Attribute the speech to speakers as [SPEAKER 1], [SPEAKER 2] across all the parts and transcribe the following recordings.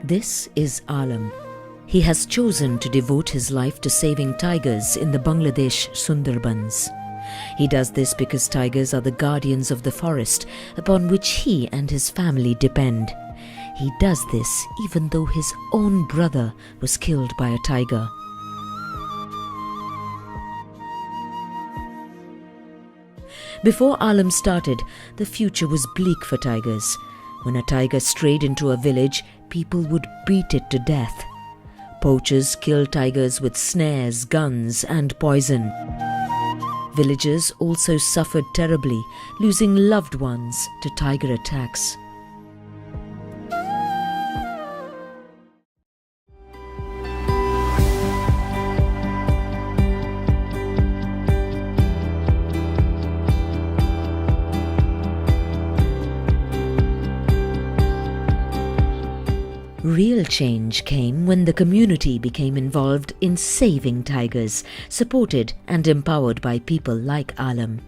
[SPEAKER 1] This is Anam. He has chosen to devote his life to saving tigers in the Bangladesh Sundarbans. He does this because tigers are the guardians of the forest upon which he and his family depend. He does this even though his own brother was killed by a tiger. Before Anam started, the future was bleak for tigers. When a tiger strayed into a village, people would beat it to death. Poachers killed tigers with snares, guns, and poison. Villagers also suffered terribly, losing loved ones to tiger attacks. Real change came when the community became involved in saving tigers, supported and empowered by people like Anam.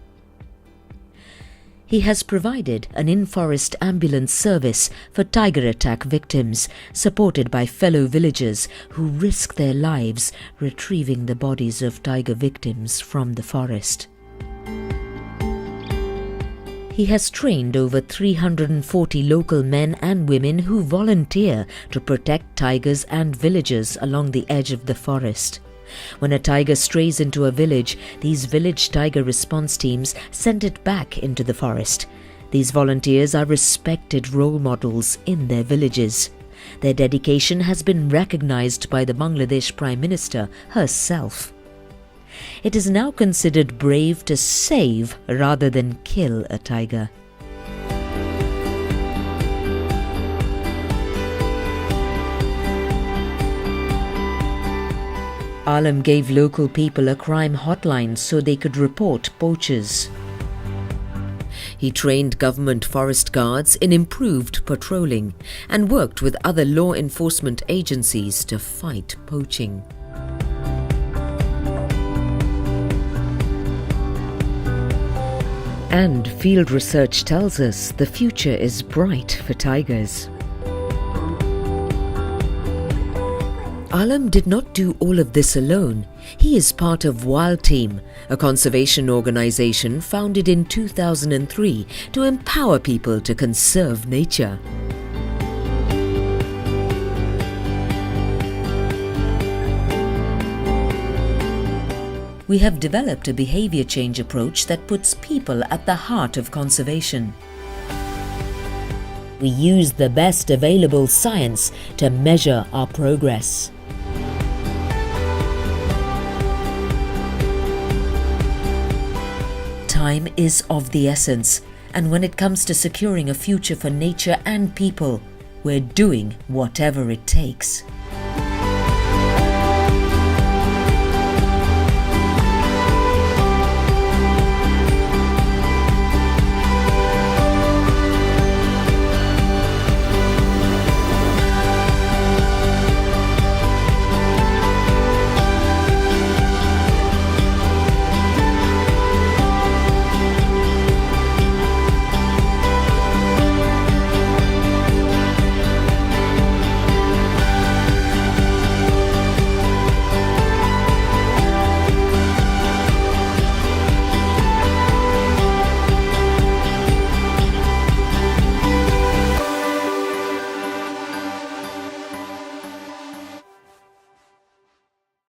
[SPEAKER 1] He has provided an in-forest ambulance service for tiger attack victims, supported by fellow villagers who risk their lives retrieving the bodies of tiger victims from the forest. He has trained over 340 local men and women who volunteer to protect tigers and villagers along the edge of the forest. When a tiger strays into a village, these village tiger response teams send it back into the forest. These volunteers are respected role models in their villages. Their dedication has been recognized by the Bangladesh Prime Minister herself. It is now considered brave to save rather than kill a tiger. Anam gave local people a crime hotline so they could report poachers. He trained government forest guards in improved patrolling and worked with other law enforcement agencies to fight poaching. And field research tells us the future is bright for tigers. Anam did not do all of this alone. He is part of WildTeam, a conservation organization founded in 2003 to empower people to conserve nature. We have developed a behavior change approach that puts people at the heart of conservation. We use the best available science to measure our progress. Time is of the essence, and when it comes to securing a future for nature and people, we're doing whatever it takes.